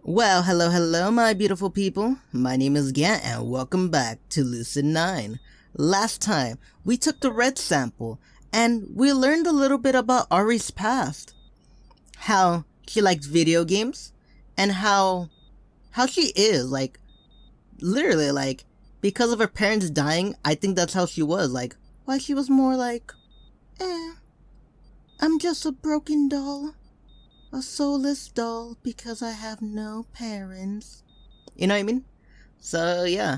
Well, hello, my beautiful people. My name is Gant, and welcome back to Lucid9. Last time, we took the red sample, and we learned a little bit about Ari's past. How she likes video games, and how she is, literally, because of her parents dying, I think that's how she was, why she was more I'm just a broken doll. A soulless doll because I have no parents. You know what I mean? So yeah,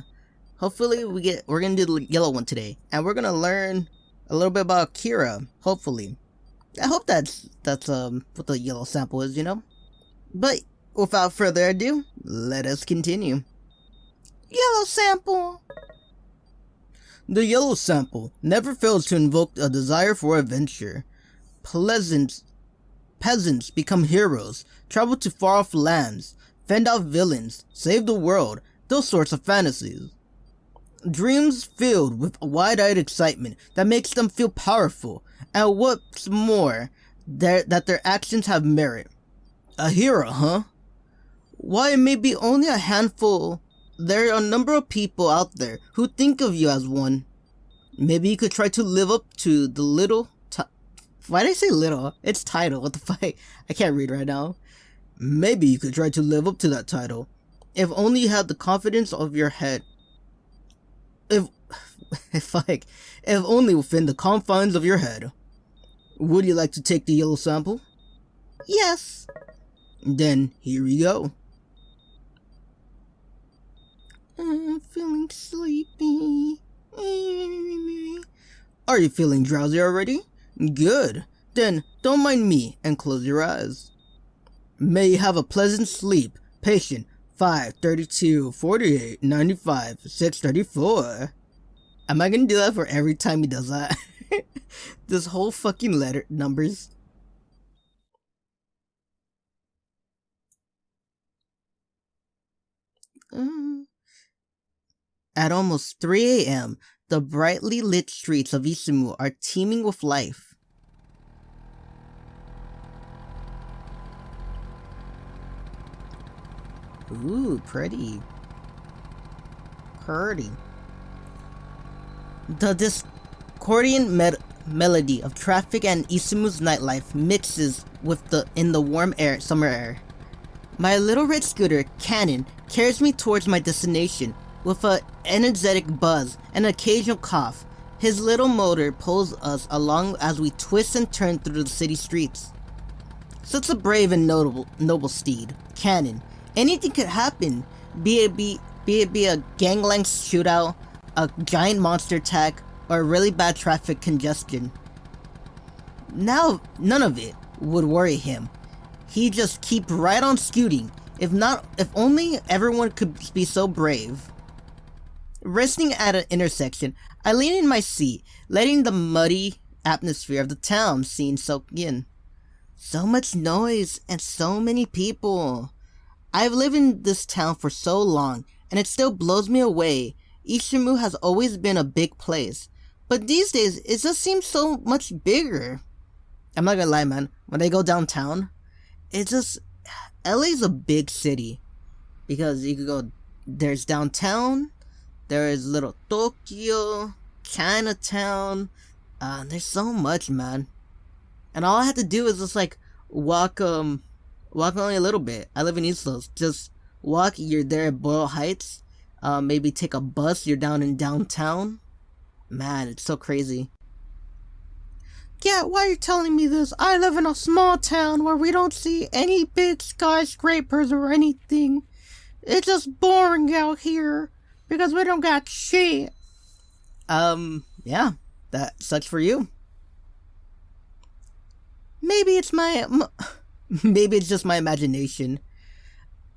hopefully we're gonna do the yellow one today, and we're gonna learn a little bit about Akira. Hopefully, I hope that's what the yellow sample is, you know. But without further ado, let us continue. Yellow sample. The yellow sample never fails to invoke a desire for adventure. Peasants become heroes, travel to far-off lands, fend off villains, save the world, those sorts of fantasies. Dreams filled with wide-eyed excitement that makes them feel powerful, and what's more, that their actions have merit. A hero, huh? Why, it may be only a handful. There are a number of people out there who think of you as one. Maybe you could try to live up to the little... Why did I say little? It's title, what the fuck? I can't read right now. Maybe you could try to live up to that title. If only you had the confidence of your head. If only within the confines of your head. Would you like to take the yellow sample? Yes. Then, here we go. I'm feeling sleepy. Are you feeling drowsy already? Good. Then, don't mind me and close your eyes. May you have a pleasant sleep. Patient 532 48 95 634. Am I gonna do that for every time he does that? This whole fucking letter numbers. At almost 3 a.m., the brightly lit streets of Isamu are teeming with life. Ooh, pretty. The discordant melody of traffic and Isamu's nightlife mixes with in the warm summer air. My little red scooter, Cannon, carries me towards my destination. With an energetic buzz and an occasional cough, his little motor pulls us along as we twist and turn through the city streets. Such a brave and noble steed, Cannon. Anything could happen, be it a gangland shootout, a giant monster attack, or a really bad traffic congestion. Now, none of it would worry him. He'd just keep right on scooting. If only everyone could be so brave. Resting at an intersection, I lean in my seat, letting the muddy atmosphere of the town scene soak in. So much noise and so many people. I've lived in this town for so long, and it still blows me away. Isamu has always been a big place, but these days it just seems so much bigger. I'm not gonna lie, man. When I go downtown, LA's a big city. Because you could go, there's downtown, there is little Tokyo, Chinatown, there's so much, man. And all I have to do is just walk only a little bit. I live in East Los. Just walk, you're there at Boyle Heights. Maybe take a bus, you're down in downtown. Man, it's so crazy. Yeah, why are you telling me this? I live in a small town where we don't see any big skyscrapers or anything. It's just boring out here because we don't got shit. Yeah, that sucks for you. Maybe it's just my imagination.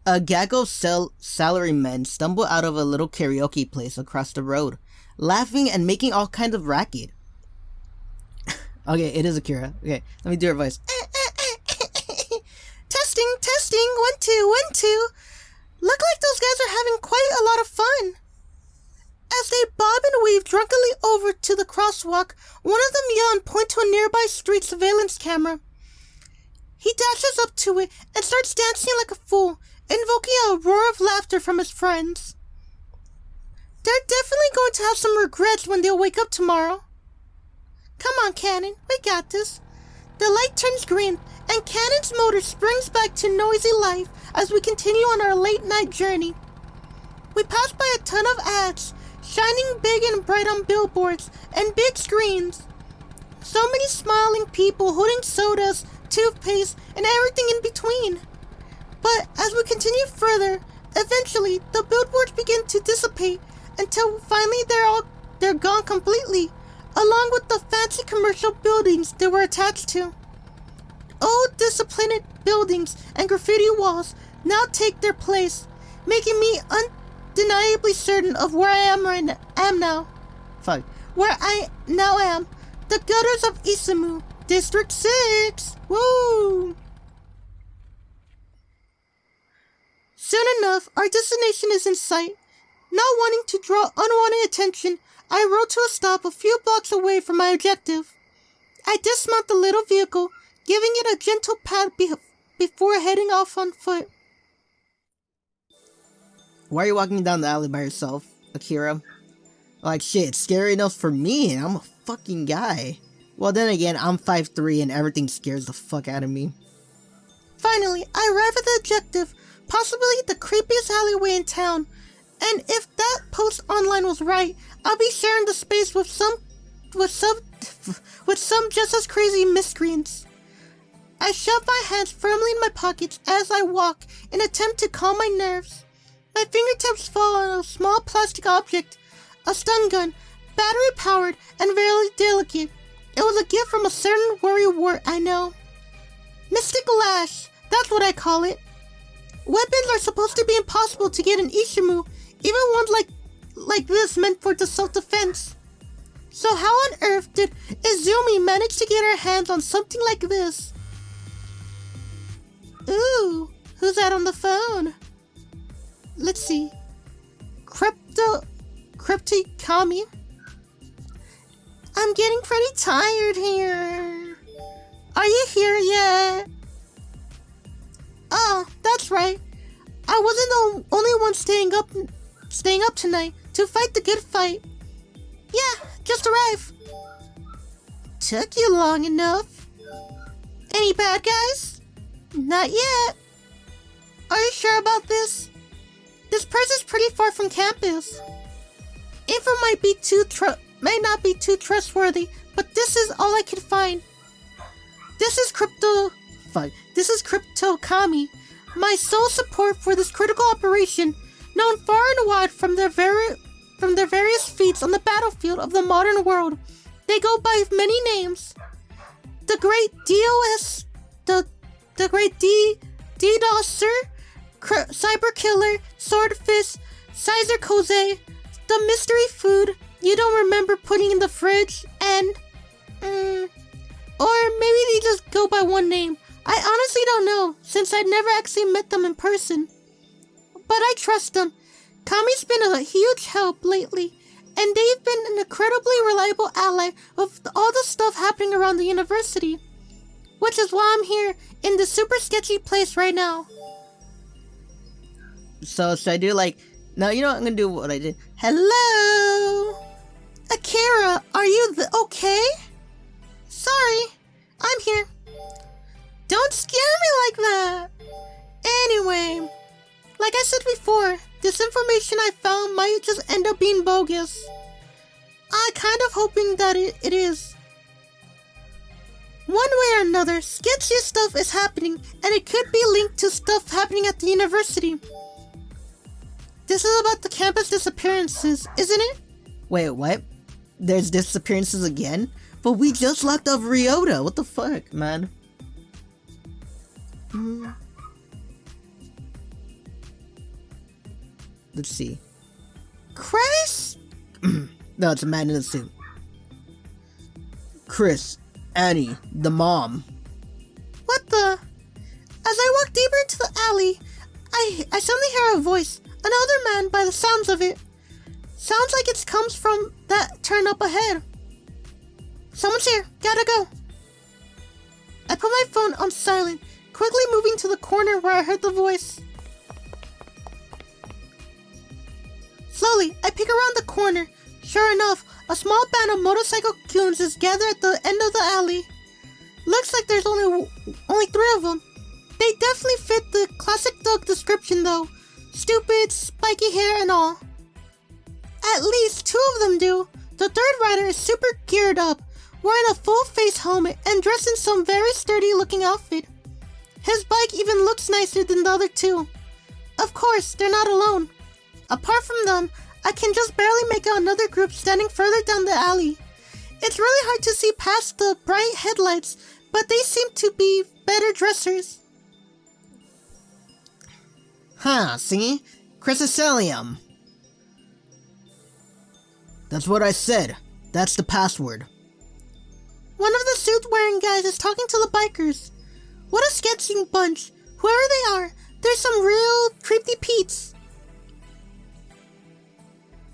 A gaggle of salarymen stumble out of a little karaoke place across the road, laughing and making all kinds of racket. Okay, it is Akira. Okay, let me do her voice. Testing, 1 2 1 2. Look like those guys are having quite a lot of fun. As they bob and weave drunkenly over to the crosswalk, one of them yell and point to a nearby street surveillance camera. He dashes up to it and starts dancing like a fool, invoking laughter from his friends. They're definitely going to have some regrets when they'll wake up tomorrow. Come on, Cannon, we got this. The light turns green, and Cannon's motor springs back to noisy life as we continue on our late-night journey. We pass by a ton of ads, shining big and bright on billboards and big screens. So many smiling people holding sodas, toothpaste, and everything in between. But as we continue further, eventually the billboards begin to dissipate until finally they're gone completely, along with the fancy commercial buildings they were attached to. Old disciplined buildings and graffiti walls now take their place, making me undeniably certain of where I am now. Where I now am. The gutters of Isamu, District 6. Woo! Soon enough, our destination is in sight. Not wanting to draw unwanted attention, I rode to a stop a few blocks away from my objective. I dismount the little vehicle, giving it a gentle pat before heading off on foot. Why are you walking down the alley by yourself, Akira? Like, shit, it's scary enough for me, and I'm a fucking guy. Well, then again, I'm 5'3", and everything scares the fuck out of me. Finally, I arrive at the objective, possibly the creepiest alleyway in town, and if that post online was right, I'll be sharing the space with some just as crazy miscreants. I shove my hands firmly in my pockets as I walk in an attempt to calm my nerves. My fingertips fall on a small plastic object, a stun gun, battery-powered and very delicate. It was a gift from a certain worrywart I know. Mystic Lash, that's what I call it. Weapons are supposed to be impossible to get in Ishimu, even ones like this meant for the self-defense. So how on earth did Izumi manage to get her hands on something like this? Ooh, who's that on the phone? Let's see. Crypticami? I'm getting pretty tired here. Are you here yet? Oh, that's right. I wasn't the only one staying up tonight to fight the good fight. Yeah, just arrived. Took you long enough. Any bad guys? Not yet. Are you sure about this? This place is pretty far from campus. Info may not be too trustworthy, but this is all I could find. This is Cryptokami, my sole support for this critical operation, known far and wide from their various feats on the battlefield of the modern world. They go by many names. The Great DOS, the Great DDoSer, Cyber Killer, Swordfish, Sizer Koze, the Mystery Food you don't remember putting in the fridge, and or maybe they just go by one name. I honestly don't know, since I'd never actually met them in person. But I trust them. Kami's been a huge help lately, and they've been an incredibly reliable ally with all the stuff happening around the university. Which is why I'm here in this super sketchy place right now. So should I do no, you know what, I'm gonna do what I did. Hello? Akira, are you okay? Sorry, I'm here. Don't scare me like that. Anyway, like I said before, this information I found might just end up being bogus. I'm kind of hoping that it is. One way or another, sketchy stuff is happening, and it could be linked to stuff happening at the university. This is about the campus disappearances, isn't it? Wait, what? There's disappearances again? But we just locked up Ryota. What the fuck, man? Let's see. Chris? No, it's a man in a suit. Chris, Annie, the mom. What the? As I walk deeper into the alley, I suddenly hear a voice. Another man by the sounds of it. Sounds like it comes from that turn up ahead. Someone's here. Gotta go. I put my phone on silent, quickly moving to the corner where I heard the voice. Slowly, I peek around the corner. Sure enough, a small band of motorcycle goons is gathered at the end of the alley. Looks like there's only 3 of them. They definitely fit the classic thug description though. Stupid, spiky hair and all. At least 2 of them do. The 3rd rider is super geared up, wearing a full face helmet and dressed in some very sturdy looking outfit. His bike even looks nicer than the other 2. Of course, they're not alone. Apart from them, I can just barely make out another group standing further down the alley. It's really hard to see past the bright headlights, but they seem to be better dressers. Huh, see? Chrysoselium. That's what I said. That's the password. One of the suit-wearing guys is talking to the bikers. What a sketching bunch. Whoever they are, they're some real creepy peeps.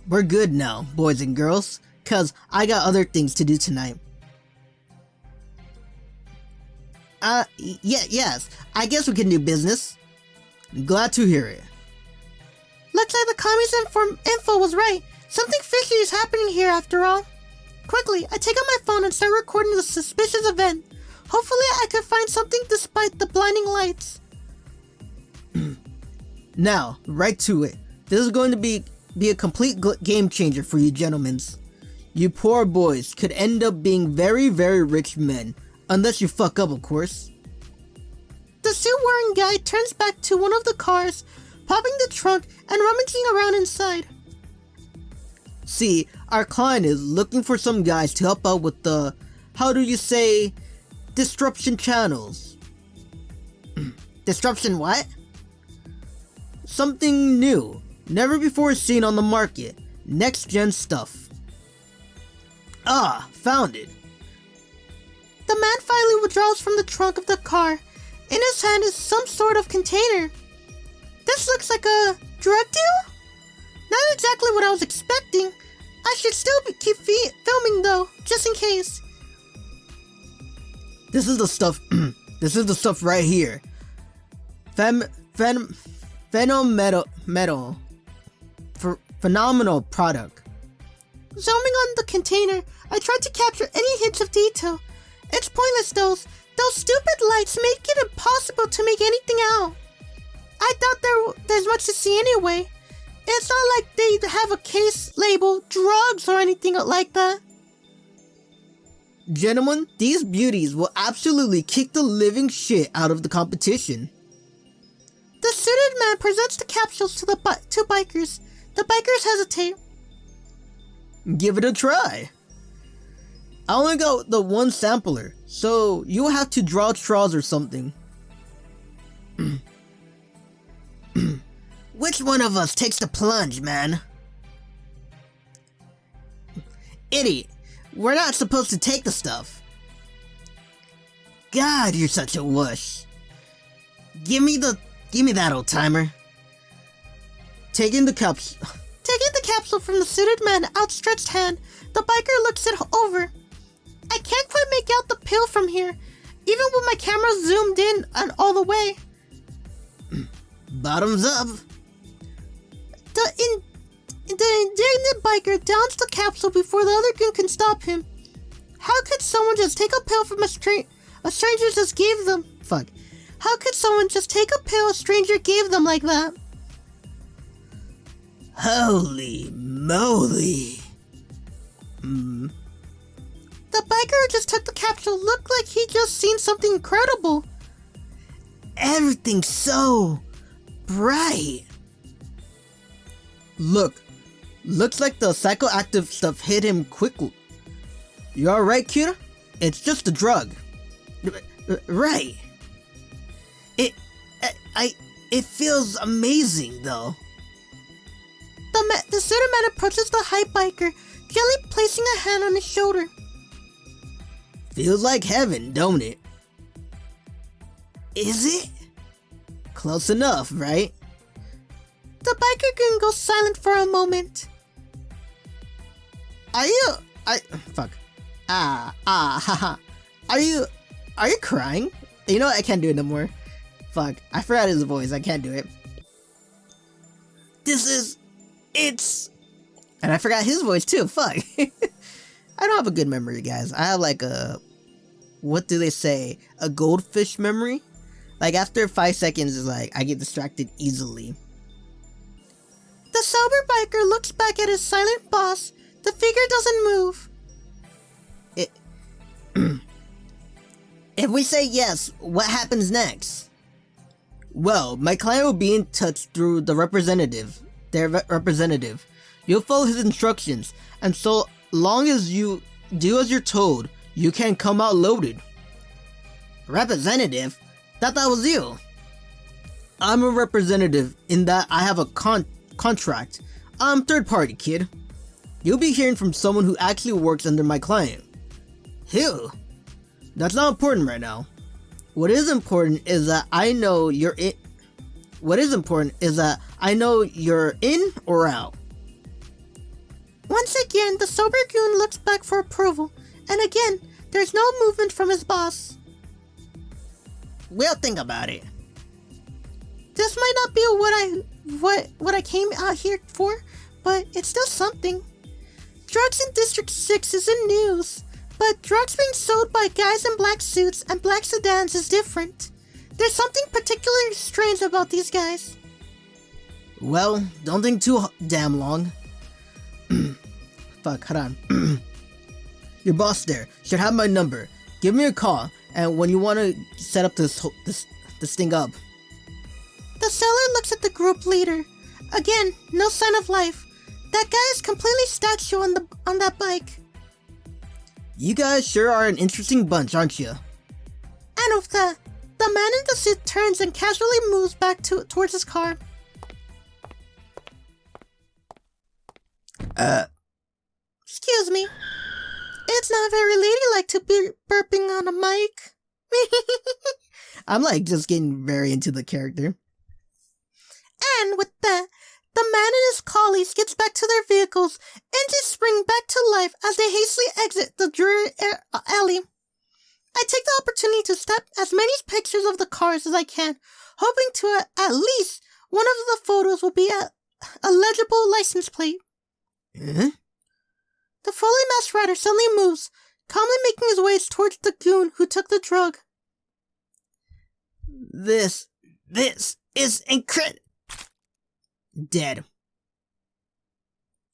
We're good now, boys and girls, 'cause I got other things to do tonight. Yes, I guess we can do business. Glad to hear it. Looks like the commies info was right. Something fishy is happening here after all. Quickly, I take out my phone and start recording the suspicious event. Hopefully I can find something despite the blinding lights. Now, right to it. This is going to be a complete game changer for you gentlemen. You poor boys could end up being very, very rich men. Unless you fuck up, of course. The suit-wearing guy turns back to one of the cars, popping the trunk and rummaging around inside. See, our client is looking for some guys to help out with the, how do you say, disruption channels. Disruption what? Something new, never before seen on the market, next-gen stuff. Ah, found it. The man finally withdraws from the trunk of the car. In his hand is some sort of container. This looks like a drug deal? Not exactly what I was expecting. I should still keep filming though, just in case. This is the stuff. This is the stuff right here. Phenomenal product. Zooming on the container, I tried to capture any hints of detail. It's pointless, those stupid lights make it impossible to make anything out. I thought there's much to see anyway. It's not like they have a case labeled drugs or anything like that. Gentlemen, these beauties will absolutely kick the living shit out of the competition. The suited man presents the capsules to the 2 bikers. The bikers hesitate. Give it a try. I only got the 1 sampler, so you'll have to draw straws or something. Which one of us takes the plunge, man? Idiot, we're not supposed to take the stuff. God, you're such a wuss. Give me that, old timer. Taking the capsule from the suited man's outstretched hand, the biker looks it over. I can't quite make out the pill from here, even with my camera zoomed in and all the way. Bottoms up. The indignant biker downs the capsule before the other goon can stop him. How could someone just take a pill from a stranger just gave them? Fuck. How could someone just take a pill a stranger gave them like that? Holy moly. The biker who just took the capsule looked like he just seen something incredible. Everything's so bright. Looks like the psychoactive stuff hit him quickly. You alright, Kira? It's just a drug. Right. It feels amazing, though. The suited man approaches the high biker, gently placing a hand on his shoulder. Feels like heaven, don't it? Is it? Close enough, right? The biker goon goes silent for a moment. Fuck. Haha. Are you crying? You know what? I can't do it no more. Fuck. I forgot his voice. I can't do it. It's And I forgot his voice too, fuck. I don't have a good memory, guys. I have like a, what do they say? A goldfish memory? Like after 5 seconds is like, I get distracted easily. The sober biker looks back at his silent boss. The figure doesn't move. If we say yes, what happens next? Well, my client will be in touch through their representative. You'll follow his instructions, and so long as you do as you're told, you can come out loaded. Representative? Thought that was you. I'm a representative in that I have a contract. I'm third party, kid. You'll be hearing from someone who actually works under my client. Who? That's not important right now. What is important is that I know you're in. What is important is that I know you're in or out. Once again, the sober goon looks back for approval, and again, there's no movement from his boss. We'll think about it. This might not be what I came out here for, but it's still something. Drugs in District 6 isn't news, but drugs being sold by guys in black suits and black sedans is different. There's something particularly strange about these guys. Well, don't think too damn long. Fuck, hold on. Your boss there should have my number. Give me a call, and when you want to set up this thing up. The seller looks at the group leader. Again, no sign of life. That guy is completely statue on that bike. You guys sure are an interesting bunch, aren't you? And with that, the man in the suit turns and casually moves back towards his car. Excuse me. It's not very ladylike to be burping on a mic. I'm like just getting very into the character. And with that, the man and his colleagues gets back to their vehicles, engines spring back to life as they hastily exit the dreary alley. I take the opportunity to snap as many pictures of the cars as I can, hoping to at least one of the photos will be a legible license plate. Huh? The fully masked rider suddenly moves, calmly making his way towards the goon who took the drug. This is incredible. Dead.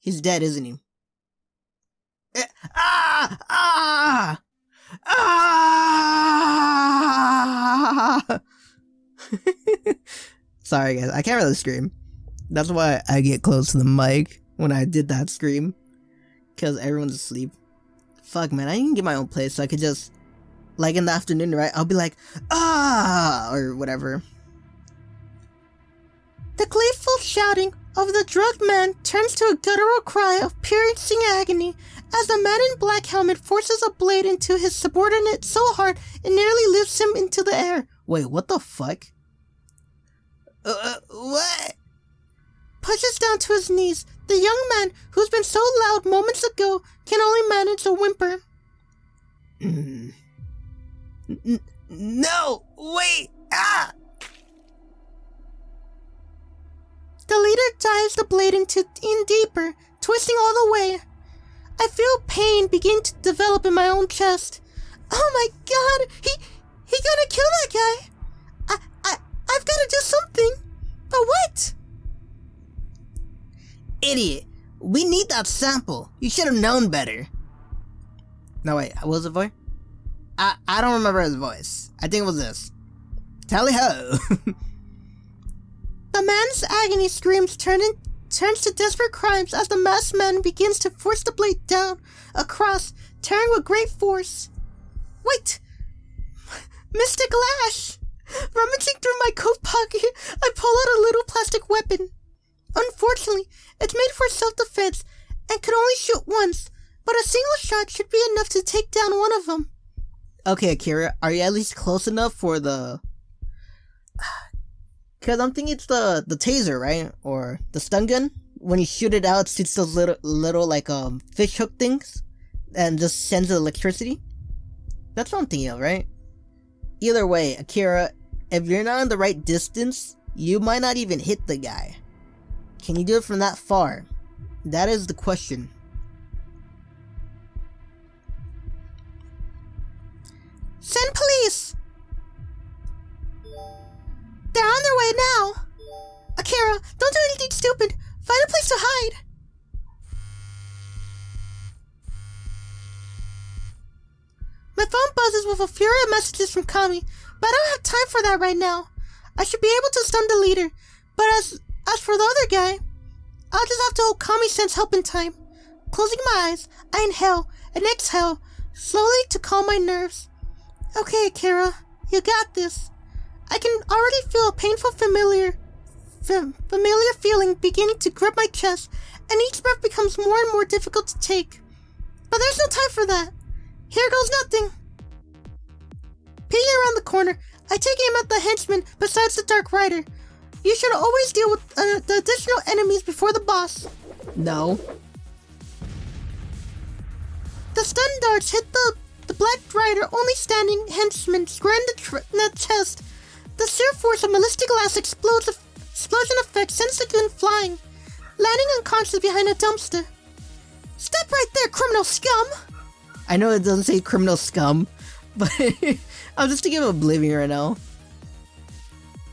He's dead, isn't he? Sorry guys, I can't really scream. That's why I get close to the mic when I did that scream. Because everyone's asleep. Fuck man, I can get my own place so I could just, like in the afternoon, right? I'll be like, or whatever. The gleeful shouting of the drugged man turns to a guttural cry of piercing agony as the man in black helmet forces a blade into his subordinate so hard it nearly lifts him into the air. Wait, what the fuck? What? Pushes down to his knees. The young man, who's been so loud moments ago, can only manage a whimper. No! Wait! The leader dives the blade in deeper, twisting all the way. I feel pain begin to develop in my own chest. Oh my god! He gonna kill that guy! I've gotta do something! But what? Idiot! We need that sample! You should have known better! No wait, what was the voice? I don't remember his voice. I think it was this. Tally ho! The man's agony screams turns to desperate cries as the masked man begins to force the blade down, across, tearing with great force. Wait! Mystic Lash! Rummaging through my coat pocket, I pull out a little plastic weapon. Unfortunately, it's made for self-defense and could only shoot once, but a single shot should be enough to take down one of them. Okay, Akira, are you at least close enough for the... Because I'm thinking it's the taser, right? Or the stun gun. When you shoot it out, it shoots those little like fish hook things and just sends the electricity. That's what I'm thinking of, right? Either way, Akira, if you're not in the right distance, you might not even hit the guy. Can you do it from that far? That is the question. Send police! They're on their way now. Akira, don't do anything stupid. Find a place to hide. My phone buzzes with a fury of messages from Kami, but I don't have time for that right now. I should be able to stun the leader, but as for the other guy, I'll just have to hold Kami sense help in time. Closing my eyes, I inhale and exhale, slowly to calm my nerves. Okay, Akira, you got this. I can already feel a painful familiar feeling beginning to grip my chest, and each breath becomes more and more difficult to take. But there's no time for that. Here goes nothing. Peeking around the corner, I take aim at the henchman besides the Dark Rider. You should always deal with the additional enemies before the boss. No. The stun darts hit the Black Rider only standing henchman square in the chest. The sheer force of ballistic glass explosion effect sends the goon flying, landing unconscious behind a dumpster. Step right there, criminal scum! I know it doesn't say criminal scum, but I'm just thinking of Oblivion right now.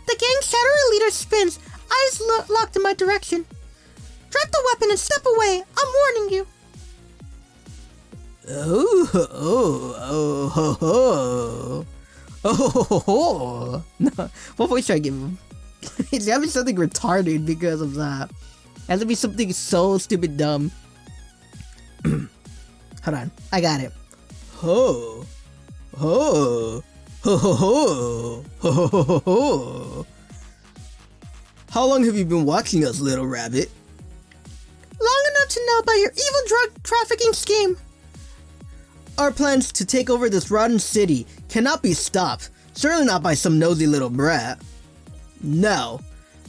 The gang shadowy leader spins, eyes locked in my direction. Drop the weapon and step away. I'm warning you. No, what voice should I give him? It's gotta be something retarded because of that. It has to be something so stupid dumb. Hold on, I got it. Ho, ho, ho, ho, ho, ho, ho, ho, ho. How long have you been watching us, little rabbit? Long enough to know about your evil drug trafficking scheme. Our plans to take over this rotten city cannot be stopped, certainly not by some nosy little brat. Now,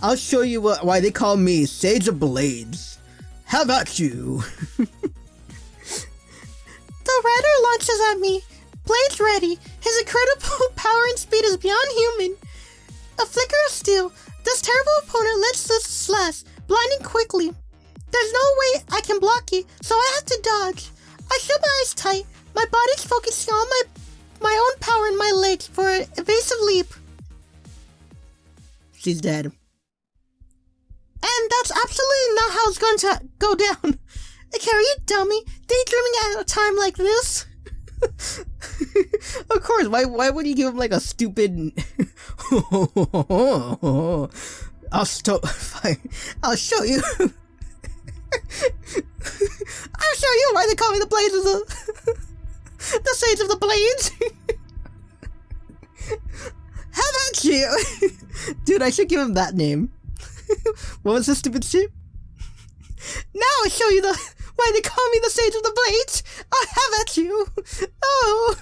I'll show you why they call me Sage of Blades. How about you? The rider launches at me, blades ready. His incredible power and speed is beyond human. A flicker of steel, this terrible opponent lets this slash, blinding quickly. There's no way I can block it, so I have to dodge. I shut my eyes tight, my body's focusing on my own power in my legs for an evasive leap. She's dead. And that's absolutely not how it's going to go down. Akira, you dummy, daydreaming at a time like this. Of course, why would you give him like a stupid... I'll show you. I'll show you why they call me the Blades of the Sage of the Blades. How about you? Dude, I should give him that name. What was this stupid shit? Now I'll show you why they call me the Sage of the Blades. I'll have at you. Oh.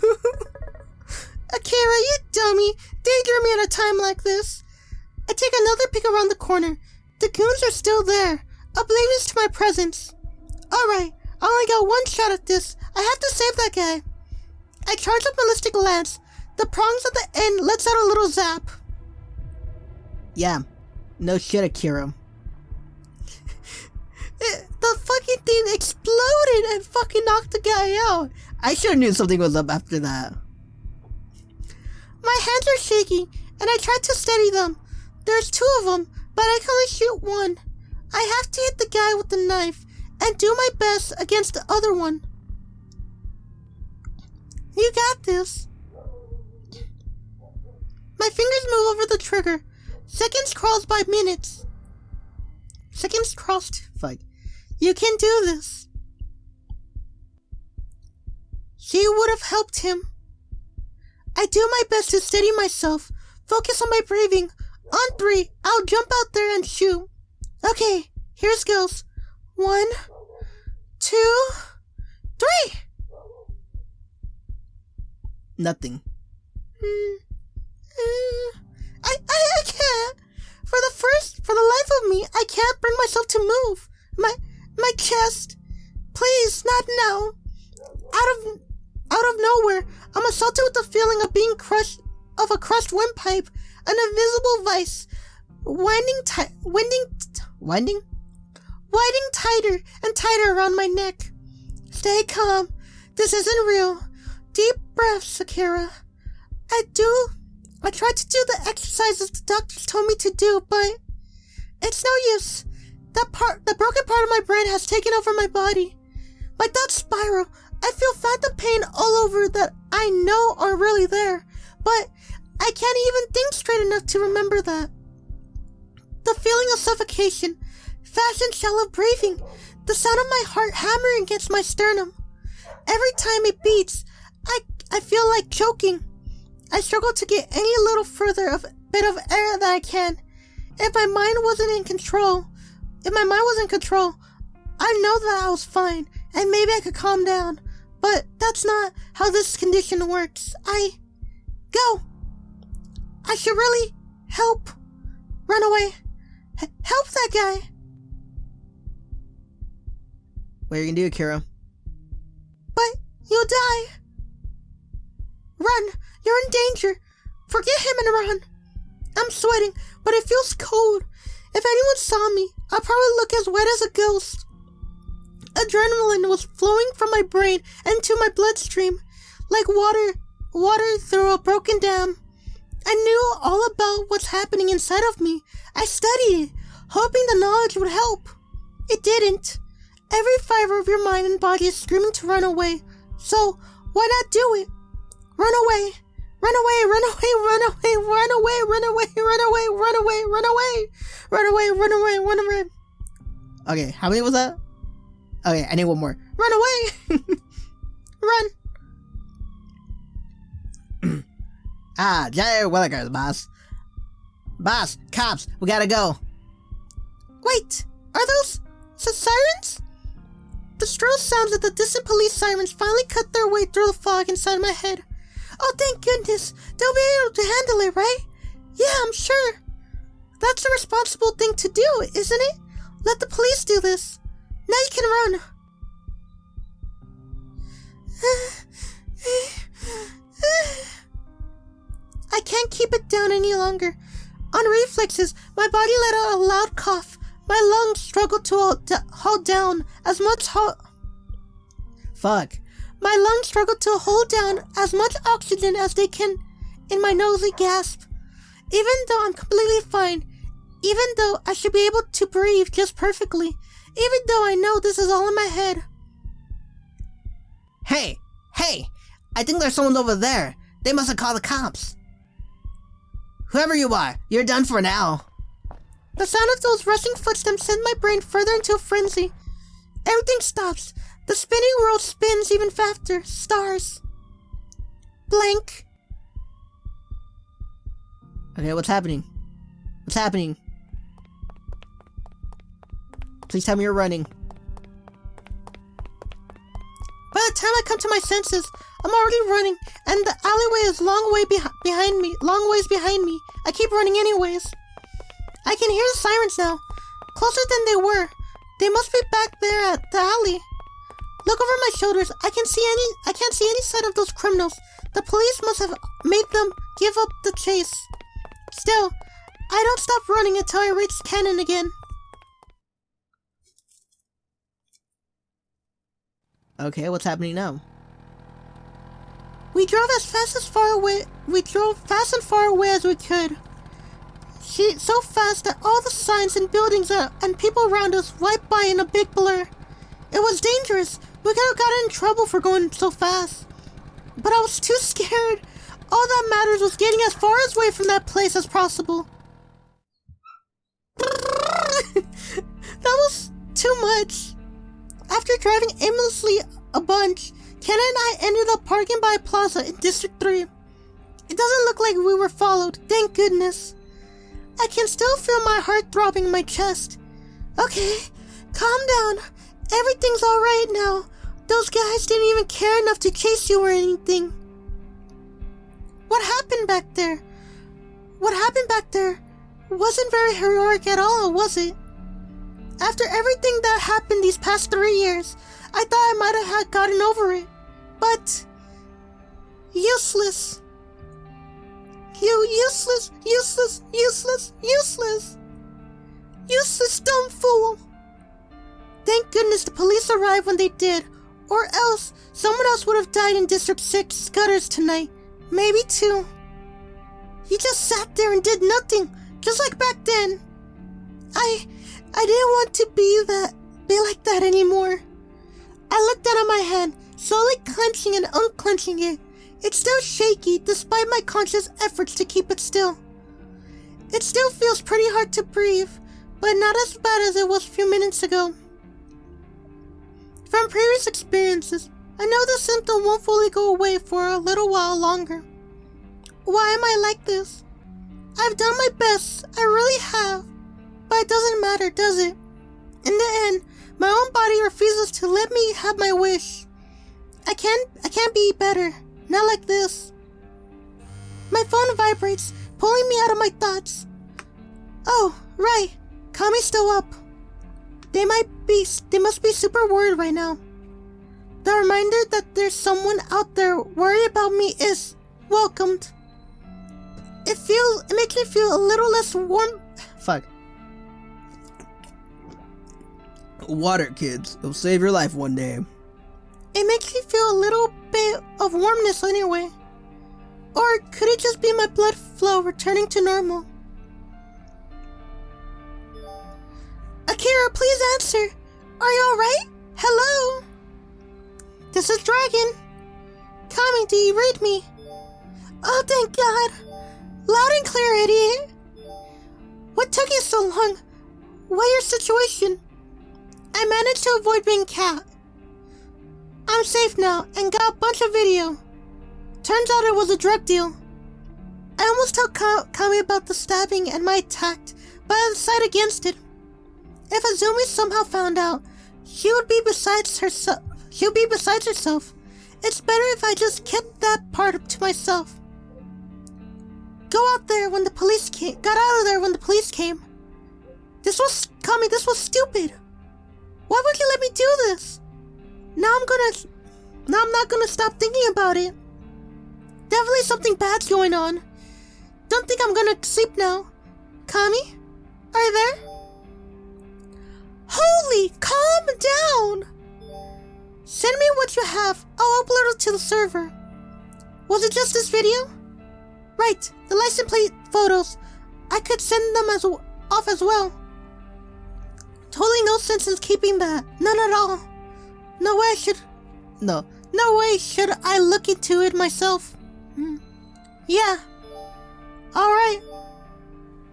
Akira, you dummy. Daydreaming at a time like this. I take another peek around the corner. The goons are still there, oblivious to my presence. Alright, I only got one shot at this. I have to save that guy. I charge up ballistic lance. The prongs at the end lets out a little zap. Yeah, no shit, Akira. The fucking thing exploded and fucking knocked the guy out. I sure knew something was up after that. My hands are shaking, and I try to steady them. There's two of them, but I can only shoot one. I have to hit the guy with the knife and do my best against the other one. You got this. My fingers move over the trigger. Seconds crawls by minutes. Seconds crossed. Fuck. You can do this. She would have helped him. I do my best to steady myself. Focus on my breathing. On 3, I'll jump out there and shoot. Okay, here's goes. 1, 2, 3. Nothing. I can't. For the life of me, I can't bring myself to move. My chest. Please, not now. Out of nowhere, I'm assaulted with the feeling of being crushed, of a crushed windpipe, an invisible vice, winding widening tighter and tighter around my neck. Stay calm. This isn't real. Deep breaths, Akira. I tried to do the exercises the doctors told me to do, but it's no use. The broken part of my brain has taken over my body. My thoughts spiral. I feel phantom pain all over that I know are really there, but I can't even think straight enough to remember that. The feeling of suffocation, fast and shallow breathing, the sound of my heart hammering against my sternum. Every time it beats, I feel like choking. I struggle to get any little further of bit of air that I can. If my mind wasn't in control, I know that I was fine, and maybe I could calm down. But that's not how this condition works. I should really help. Run away. Help that guy. What are you gonna do, Akira? But you'll die. Run. You're in danger. Forget him and run. I'm sweating, but it feels cold. If anyone saw me, I'd probably look as wet as a ghost. Adrenaline was flowing from my brain into my bloodstream, like water through a broken dam. I knew all about what's happening inside of me. I studied it, hoping the knowledge would help. It didn't. Every fiber of your mind and body is screaming to run away. So, why not do it? Run away. Run away, run away, run away, run away, run away, run away, run away, run away, run away, run away, run away. Okay, how many was that? Okay, I need one more. Run away! Run! There, Willikers, boss. Boss, cops, we gotta go. Wait, are those sirens? The shrill sounds of the distant police sirens finally cut their way through the fog inside my head. Oh, thank goodness. They'll be able to handle it, right? Yeah, I'm sure. That's the responsible thing to do, isn't it? Let the police do this. Now you can run. I can't keep it down any longer. On reflexes, my body let out a loud cough. My lungs struggled to hold down as much My lungs struggle to hold down as much oxygen as they can in my nosy gasp. Even though I'm completely fine, even though I should be able to breathe just perfectly, even though I know this is all in my head. Hey! I think there's someone over there. They must have called the cops. Whoever you are, you're done for now. The sound of those rushing footsteps sent my brain further into a frenzy. Everything stops. The spinning world spins even faster. Stars. Blank. Okay, what's happening? What's happening? Please tell me you're running. By the time I come to my senses, I'm already running, and the alleyway is long ways behind me. I keep running anyways. I can hear the sirens now, closer than they were. They must be back there at the alley. Look over my shoulders. I can't see any sign of those criminals. The police must have made them give up the chase. Still, I don't stop running until I reach Cannon again. Okay, what's happening now? We drove fast and far away as we could. So fast that all the signs and buildings and people around us wiped by in a big blur. It was dangerous. We could have gotten in trouble for going so fast. But I was too scared. All that matters was getting as far away from that place as possible. That was too much. After driving aimlessly a bunch, Ken and I ended up parking by a plaza in District 3. It doesn't look like we were followed, thank goodness. I can still feel my heart throbbing in my chest. Okay, calm down. Everything's alright now. Those guys didn't even care enough to chase you or anything. What happened back there? Wasn't very heroic at all, was it? After everything that happened these past 3 years, I thought I might have gotten over it. But... useless. You useless dumb fool. Thank goodness the police arrived when they did, or else someone else would have died in District 6 gutters tonight. Maybe 2. You just sat there and did nothing, just like back then. I didn't want to be like that anymore. I looked down at my hand, slowly clenching and unclenching it. It's still shaky despite my conscious efforts to keep it still. It still feels pretty hard to breathe, but not as bad as it was a few minutes ago. From previous experiences, I know the symptom won't fully go away for a little while longer. Why am I like this? I've done my best, I really have. But it doesn't matter, does it? In the end, my own body refuses to let me have my wish. I can't be better. Not like this. My phone vibrates, pulling me out of my thoughts. Oh, right. Kami's still up. They must be super worried right now. The reminder that there's someone out there worried about me is welcomed. It makes me feel a little less warm. Fuck. Water, kids. It'll save your life one day. It makes me feel a little bit of warmness anyway. Or could it just be my blood flow returning to normal? Akira, please answer. Are you alright? Hello? This is Dragon. Kami, do you read me? Oh, thank God. Loud and clear, idiot. What took you so long? What your situation? I managed to avoid being cat. I'm safe now and got a bunch of video. Turns out it was a drug deal. I almost told Kami about the stabbing and my attack, but I decided against it. If Izumi somehow found out, she would be besides herself. It's better if I just kept that part up to myself. Got out of there when the police came. This was stupid. Why would you let me do this? Now I'm not gonna stop thinking about it. Definitely something bad's going on. Don't think I'm gonna sleep now. Kami? Are you there? Holy, calm down! Send me what you have. I'll upload it to the server. Was it just this video? Right, the license plate photos. I could send them off as well. Totally no sense in keeping that. None at all. No way should I look into it myself. Yeah. Alright.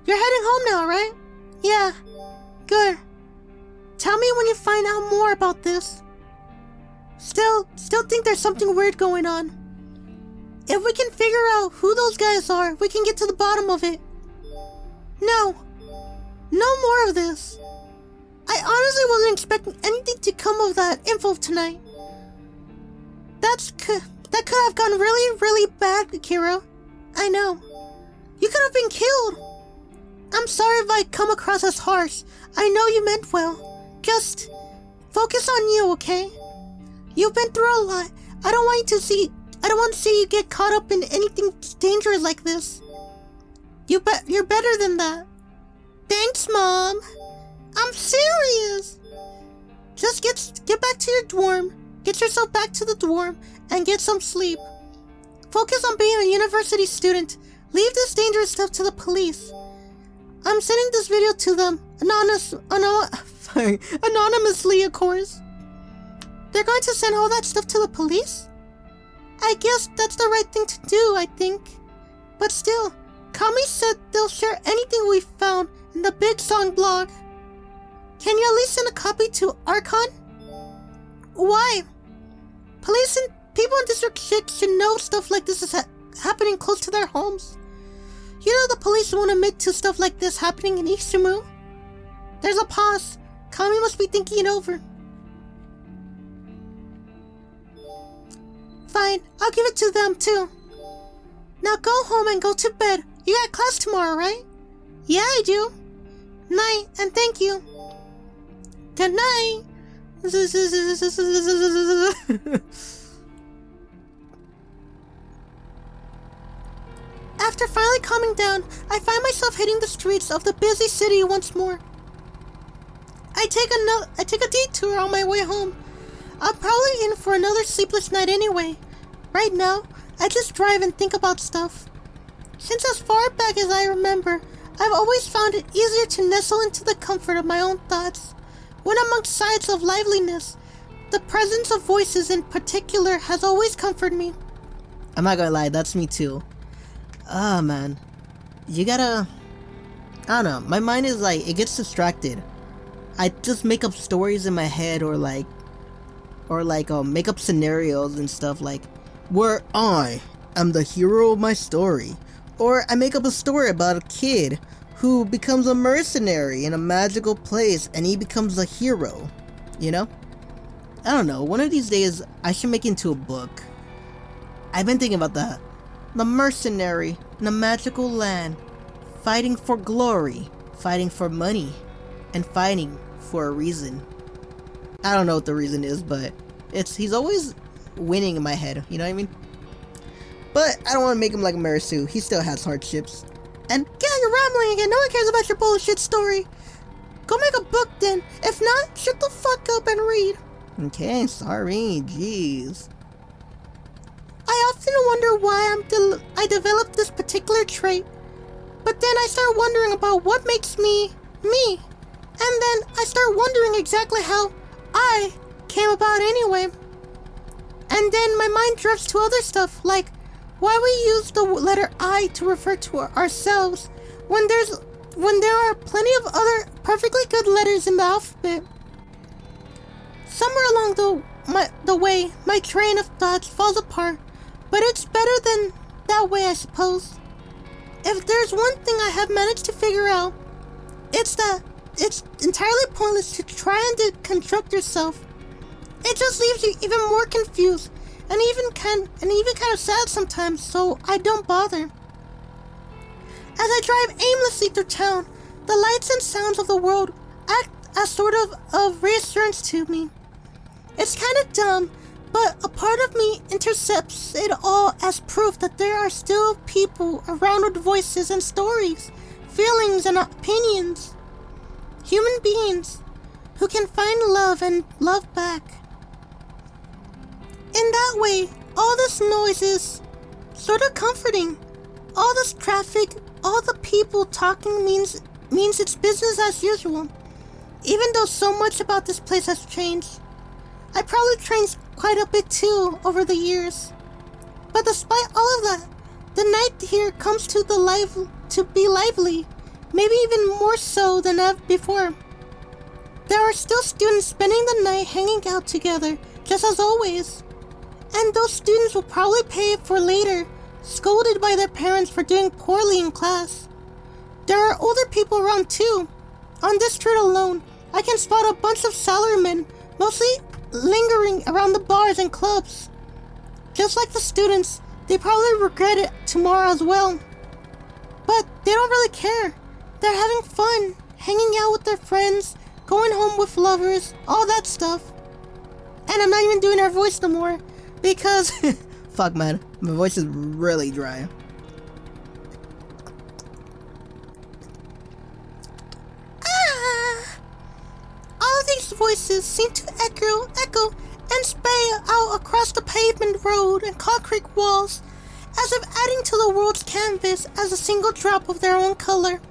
You're heading home now, right? Yeah. Good. Tell me when you find out more about this. Still think there's something weird going on. If we can figure out who those guys are, we can get to the bottom of it. No more of this. I honestly wasn't expecting anything to come of that info tonight. That could have gone really, really bad, Akira. I know. You could have been killed. I'm sorry if I come across as harsh. I know you meant well. Just focus on you, okay? You've been through a lot. I don't want to see you get caught up in anything dangerous like this. You're better than that. Thanks, Mom. I'm serious. Just get back to your dorm. Get yourself back to the dorm and get some sleep. Focus on being a university student. Leave this dangerous stuff to the police. I'm sending this video to them anonymously, of course. They're going to send all that stuff to the police? I guess that's the right thing to do, I think. But still, Kami said they'll share anything we found in the Big Song blog. Can you at least send a copy to Archon? Why? Police and people in District 6 should know stuff like this is happening close to their homes. You know the police won't admit to stuff like this happening in Isamu. There's a pause. Kami must be thinking it over. Fine, I'll give it to them too. Now go home and go to bed. You got class tomorrow, right? Yeah, I do. Night, and thank you. Good night. After finally calming down, I find myself hitting the streets of the busy city once more. I I take a detour on my way home. I'm probably in for another sleepless night anyway. Right now, I just drive and think about stuff. Since as far back as I remember, I've always found it easier to nestle into the comfort of my own thoughts. When amongst sights of liveliness, the presence of voices in particular has always comforted me. I'm not gonna lie, that's me too. Ah, man. You gotta... I don't know, my mind is like, it gets distracted. I just make up stories in my head or make up scenarios and stuff like, where I am the hero of my story. Or I make up a story about a kid who becomes a mercenary in a magical place and he becomes a hero, you know? I don't know, one of these days I should make it into a book. I've been thinking about that. The mercenary in a magical land, fighting for glory, fighting for money, and fighting for a reason. I don't know what the reason is, but he's always winning in my head, you know what I mean? But I don't want to make him like Marisu. He still has hardships. And yeah, you're rambling again. No one cares about your bullshit story. Go make a book then. If not, shut the fuck up and read. Okay, sorry. Jeez. I often wonder why I developed this particular trait. But then I start wondering about what makes me, me. And then I start wondering exactly how I came about anyway. And then my mind drifts to other stuff, like why we use the letter I to refer to ourselves when there are plenty of other perfectly good letters in the alphabet. Somewhere along the way, my train of thoughts falls apart, but it's better than that way, I suppose. If there's one thing I have managed to figure out, it's that it's entirely pointless to try and deconstruct yourself. It just leaves you even more confused and even kind of sad sometimes, so I don't bother. As I drive aimlessly through town, the lights and sounds of the world act as sort of reassurance to me. It's kind of dumb, but a part of me intercepts it all as proof that there are still people around with voices and stories, feelings and opinions. Human beings who can find love and love back. In that way, all this noise is sort of comforting. All this traffic, all the people talking means it's business as usual. Even though so much about this place has changed. I probably changed quite a bit too over the years. But despite all of that, the night here comes to be lively, maybe even more so than ever before. There are still students spending the night hanging out together, just as always. And those students will probably pay it for later, scolded by their parents for doing poorly in class. There are older people around too. On this street alone, I can spot a bunch of salarymen, mostly lingering around the bars and clubs. Just like the students, they probably regret it tomorrow as well. But they don't really care. They're having fun, hanging out with their friends, going home with lovers, all that stuff. And I'm not even doing our voice no more, because... Fuck, man. My voice is really dry. All of these voices seem to echo and spray out across the pavement road and concrete walls, as if adding to the world's canvas as a single drop of their own color.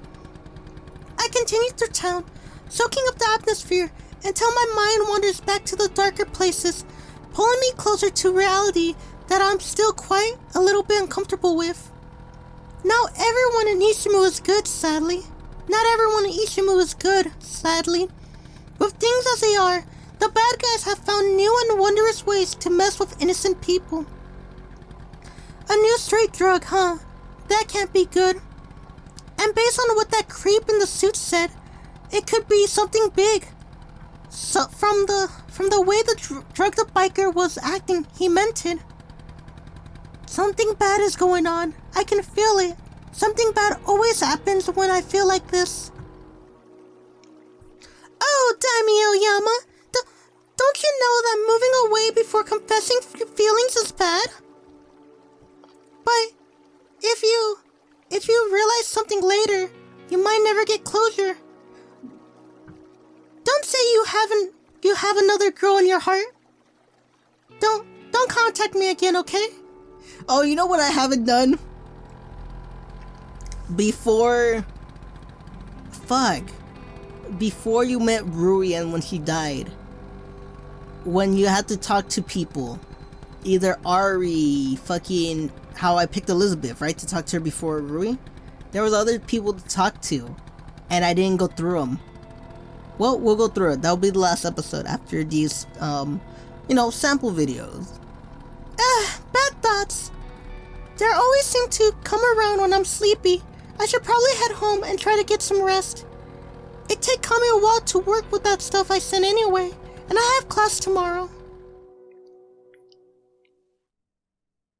I continue through town, soaking up the atmosphere until my mind wanders back to the darker places, pulling me closer to reality that I'm still quite a little bit uncomfortable with. Not everyone in Isamu is good, sadly. Not everyone in Isamu is good, sadly. With things as they are, the bad guys have found new and wondrous ways to mess with innocent people. A new straight drug, huh? That can't be good. And based on what that creep in the suit said, it could be something big. So from the way the drugged up biker was acting, he meant it. Something bad is going on. I can feel it. Something bad always happens when I feel like this. Oh, Daimyo Yama, don't you know that moving away before confessing feelings is bad? But if you realize something later, you might never get closure. Don't say you have another girl in your heart? Don't contact me again, okay? Oh, you know what I haven't done? Before you met Rui and when she died. When you had to talk to people. Either Ari, fucking how I picked Elizabeth, right? To talk to her before Rui. There was other people to talk to. And I didn't go through them. Well, we'll go through it. That'll be the last episode after these, sample videos. Bad thoughts. They always seem to come around when I'm sleepy. I should probably head home and try to get some rest. It take Kami a while to work with that stuff I sent anyway, and I have class tomorrow.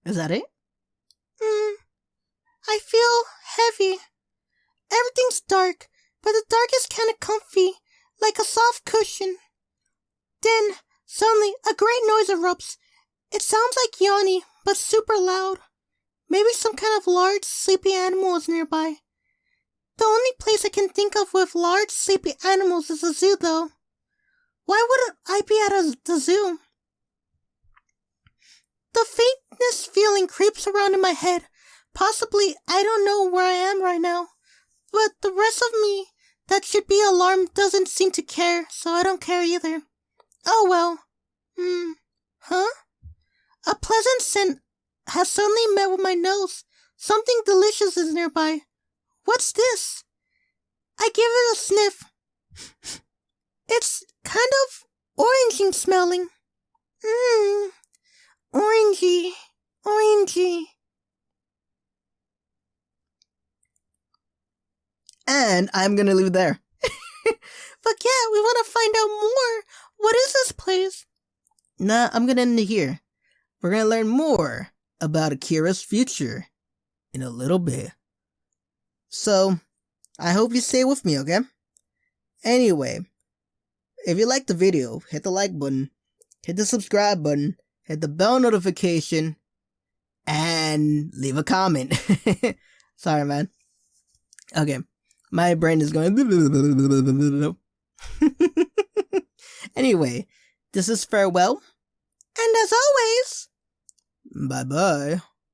Is that it? I feel heavy. Everything's dark, but the dark is kinda comfy, like a soft cushion. Then, suddenly, a great noise erupts. It sounds like yawning, but super loud. Maybe some kind of large, sleepy animal is nearby. The only place I can think of with large, sleepy animals is a zoo, though. Why wouldn't I be at the zoo? The faintness feeling creeps around in my head. Possibly, I don't know where I am right now. But the rest of me that should be alarmed doesn't seem to care, so I don't care either. Oh well. Huh? A pleasant scent has suddenly met with my nose. Something delicious is nearby. What's this? I give it a sniff. It's kind of orangey smelling. Orangey. And I'm gonna leave it there. But yeah, we want to find out more. What is this place? Nah, I'm gonna end it here. We're gonna learn more about Akira's future in a little bit. So, I hope you stay with me, okay? Anyway, if you liked the video, hit the like button, hit the subscribe button, hit the bell notification, and leave a comment. Sorry, man. Okay, my brain is going... Anyway, this is farewell. And as always... Bye-bye.